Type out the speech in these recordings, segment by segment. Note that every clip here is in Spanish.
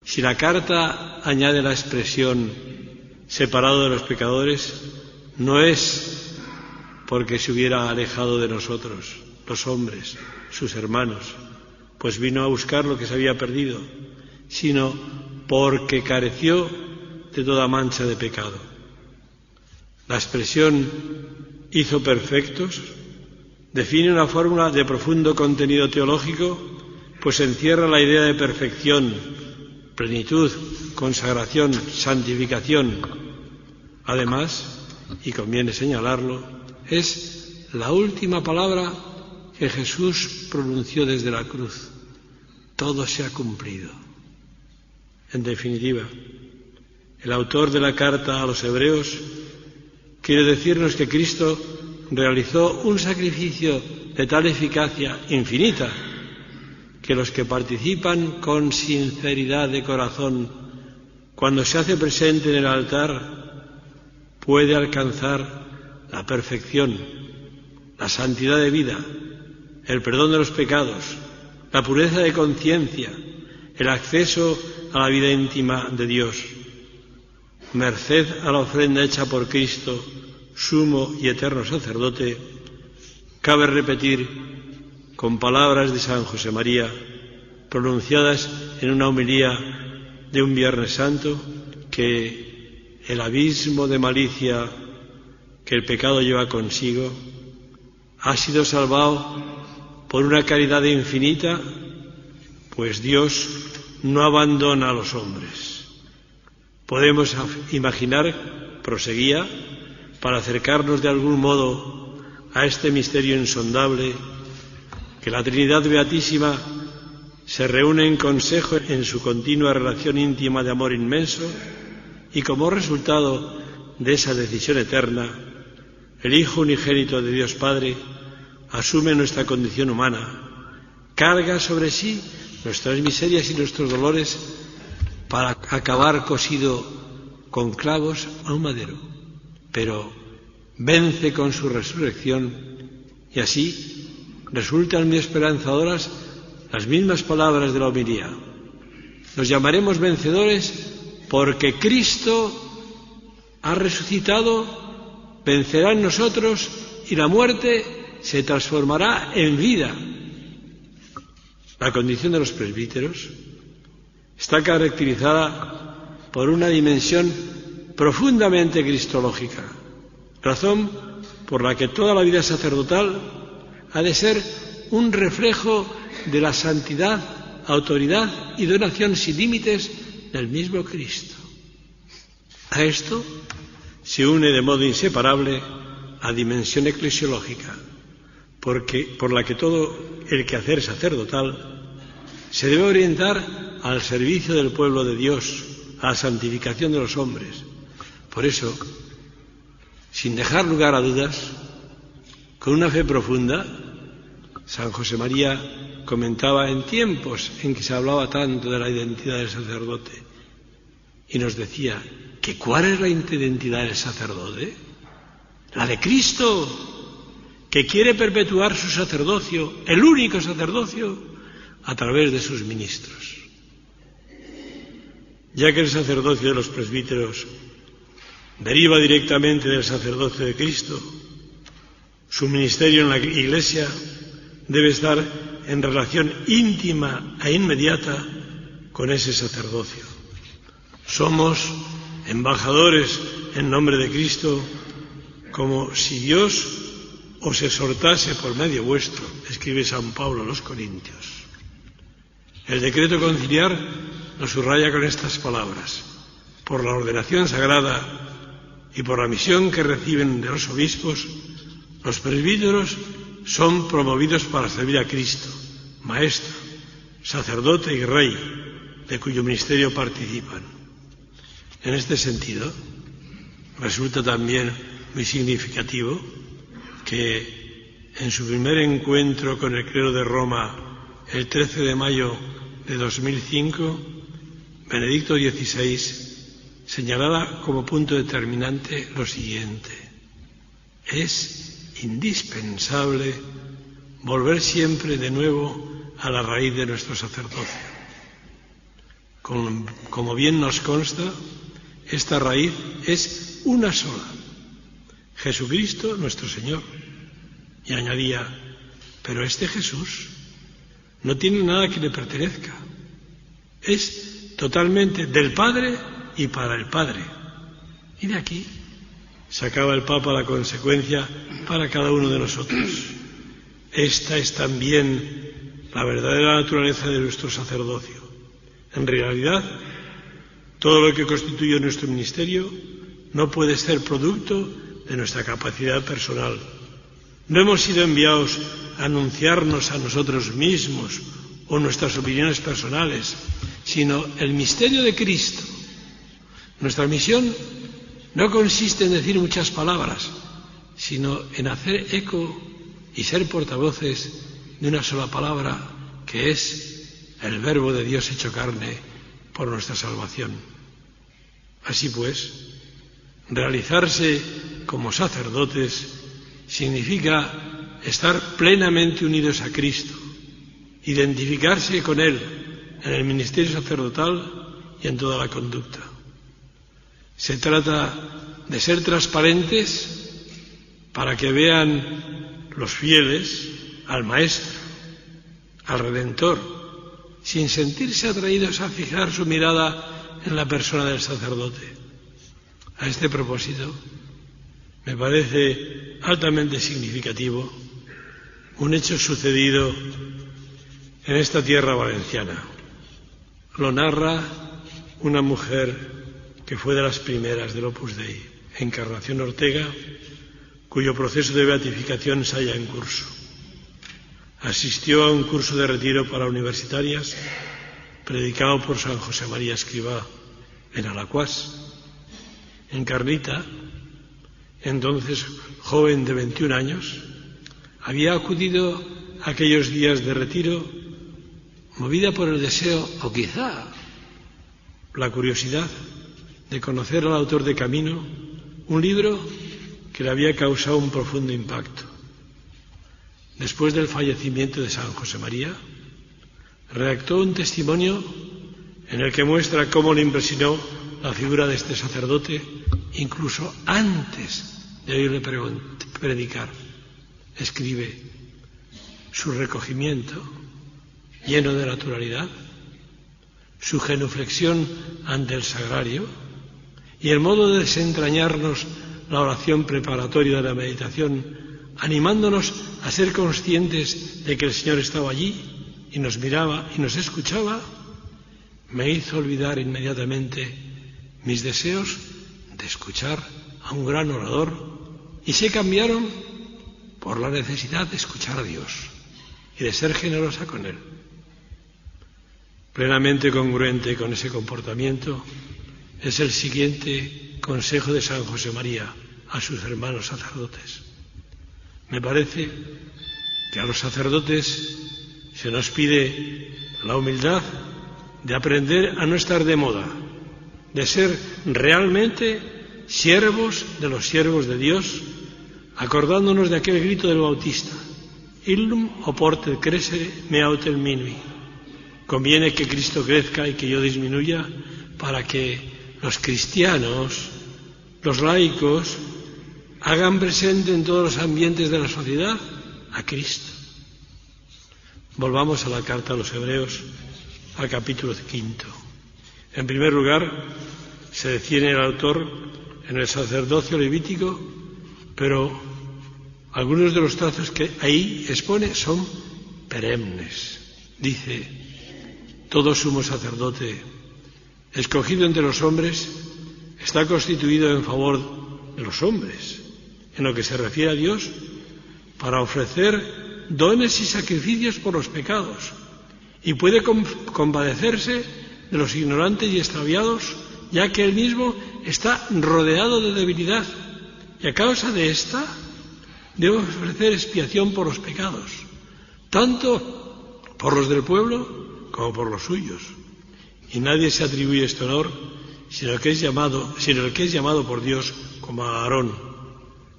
Si la carta añade la expresión separado de los pecadores, no es porque se hubiera alejado de nosotros, los hombres, sus hermanos, pues vino a buscar lo que se había perdido, sino porque careció de toda mancha de pecado. La expresión hizo perfectos define una fórmula de profundo contenido teológico, pues encierra la idea de perfección, plenitud, consagración, santificación. Además, y conviene señalarlo, es la última palabra que Jesús pronunció desde la cruz. Todo se ha cumplido. En definitiva, el autor de la carta a los Hebreos quiere decirnos que Cristo realizó un sacrificio de tal eficacia infinita que los que participan con sinceridad de corazón cuando se hace presente en el altar puede alcanzar la perfección, la santidad de vida, el perdón de los pecados, la pureza de conciencia, el acceso a la vida íntima de Dios. Merced a la ofrenda hecha por Cristo, sumo y eterno sacerdote, cabe repetir con palabras de San José María, pronunciadas en una homilía de un Viernes Santo, que el abismo de malicia que el pecado lleva consigo ha sido salvado por una caridad infinita, pues Dios no abandona a los hombres. Podemos imaginar, proseguía, para acercarnos de algún modo a este misterio insondable, que la Trinidad Beatísima se reúne en consejo en su continua relación íntima de amor inmenso, y como resultado de esa decisión eterna, el Hijo unigénito de Dios Padre asume nuestra condición humana, carga sobre sí nuestras miserias y nuestros dolores para acabar cosido con clavos a un madero, pero vence con su resurrección y así resultan muy esperanzadoras las mismas palabras de la homilía. Nos llamaremos vencedores porque Cristo ha resucitado, vencerá en nosotros y la muerte se transformará en vida. La condición de los presbíteros está caracterizada por una dimensión profundamente cristológica, razón por la que toda la vida sacerdotal ha de ser un reflejo de la santidad, autoridad y donación sin límites del mismo Cristo. A esto se une de modo inseparable la dimensión eclesiológica, por la que todo el quehacer sacerdotal se debe orientar al servicio del pueblo de Dios, a la santificación de los hombres. Por eso, sin dejar lugar a dudas, con una fe profunda, San José María comentaba en tiempos en que se hablaba tanto de la identidad del sacerdote y nos decía que ¿cuál es la identidad del sacerdote? La de Cristo, que quiere perpetuar su sacerdocio, el único sacerdocio, a través de sus ministros. Ya que el sacerdocio de los presbíteros deriva directamente del sacerdocio de Cristo, su ministerio en la Iglesia debe estar en relación íntima e inmediata con ese sacerdocio. Somos embajadores en nombre de Cristo, como si Dios os exhortase por medio vuestro, escribe San Pablo a los Corintios. El decreto conciliar lo subraya con estas palabras: por la ordenación sagrada y por la misión que reciben de los obispos, los presbíteros son promovidos para servir a Cristo, Maestro, sacerdote y Rey, de cuyo ministerio participan. En este sentido, resulta también muy significativo que en su primer encuentro con el clero de Roma, el 13 de mayo de 2005, Benedicto XVI señalara como punto determinante lo siguiente: es indispensable volver siempre de nuevo a la raíz de nuestro sacerdocio. Como bien nos consta, esta raíz es una sola: Jesucristo nuestro Señor. Y añadía: pero este Jesús no tiene nada que le pertenezca. Es totalmente del Padre y para el Padre. Y de aquí sacaba el Papa la consecuencia para cada uno de nosotros. Esta es también la verdadera naturaleza de nuestro sacerdocio. En realidad, todo lo que constituye nuestro ministerio no puede ser producto de nuestra capacidad personal. No hemos sido enviados a anunciarnos a nosotros mismos o nuestras opiniones personales, sino el misterio de Cristo. Nuestra misión no consiste en decir muchas palabras, sino en hacer eco y ser portavoces de una sola palabra, que es el Verbo de Dios hecho carne por nuestra salvación. Así pues, realizarse como sacerdotes significa estar plenamente unidos a Cristo, identificarse con Él en el ministerio sacerdotal y en toda la conducta. Se trata de ser transparentes para que vean los fieles al Maestro, al Redentor, sin sentirse atraídos a fijar su mirada en la persona del sacerdote. A este propósito, me parece altamente significativo un hecho sucedido en esta tierra valenciana. Lo narra una mujer que fue de las primeras del Opus Dei, Encarnación Ortega, cuyo proceso de beatificación se halla en curso. Asistió a un curso de retiro para universitarias predicado por San José María Escrivá en Alacuás. Encarnita, entonces joven de 21 años, había acudido a aquellos días de retiro movida por el deseo, o quizá la curiosidad, de conocer al autor de Camino, un libro que le había causado un profundo impacto. Después del fallecimiento de San José María, redactó un testimonio en el que muestra cómo le impresionó la figura de este sacerdote, incluso antes de oírle predicar. Escribe: su recogimiento, lleno de naturalidad, su genuflexión ante el sagrario y el modo de desentrañarnos la oración preparatoria de la meditación, animándonos a ser conscientes de que el Señor estaba allí y nos miraba y nos escuchaba, me hizo olvidar inmediatamente mis deseos de escuchar a un gran orador y se cambiaron por la necesidad de escuchar a Dios y de ser generosa con Él. Plenamente congruente con ese comportamiento es el siguiente consejo de San José María a sus hermanos sacerdotes. Me parece que a los sacerdotes se nos pide la humildad de aprender a no estar de moda, de ser realmente siervos de los siervos de Dios, acordándonos de aquel grito del Bautista: Illum oportet crescere me autem minui. Conviene que Cristo crezca y que yo disminuya para que los cristianos, los laicos, hagan presente en todos los ambientes de la sociedad a Cristo. Volvamos a la carta a los Hebreos, al capítulo 5. En primer lugar, se detiene el autor en el sacerdocio levítico, pero algunos de los trazos que ahí expone son perennes. Dice: todo sumo sacerdote, escogido entre los hombres, está constituido en favor de los hombres, en lo que se refiere a Dios, para ofrecer dones y sacrificios por los pecados, y puede compadecerse de los ignorantes y extraviados, ya que él mismo está rodeado de debilidad, y a causa de esta debe ofrecer expiación por los pecados, tanto por los del pueblo como por los suyos. Y nadie se atribuye este honor sino el que es llamado por Dios, como a Aarón.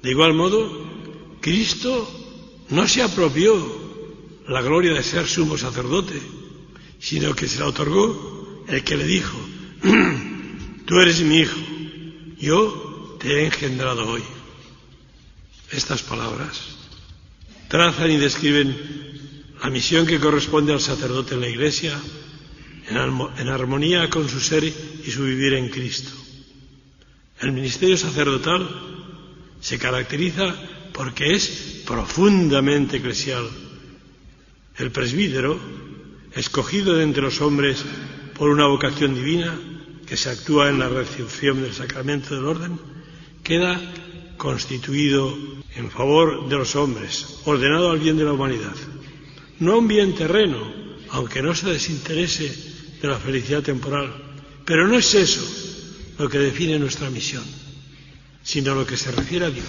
De igual modo, Cristo no se apropió la gloria de ser sumo sacerdote, sino que se la otorgó el que le dijo: tú eres mi hijo, yo te he engendrado hoy. Estas palabras trazan y describen la misión que corresponde al sacerdote en la Iglesia, en armonía con su ser y su vivir en Cristo. El ministerio sacerdotal se caracteriza porque es profundamente eclesial. El presbítero, escogido de entre los hombres por una vocación divina que se actúa en la recepción del sacramento del orden, queda constituido en favor de los hombres, ordenado al bien de la humanidad, no a un bien terreno, aunque no se desinterese de la felicidad temporal, pero no es eso lo que define nuestra misión, sino lo que se refiere a Dios.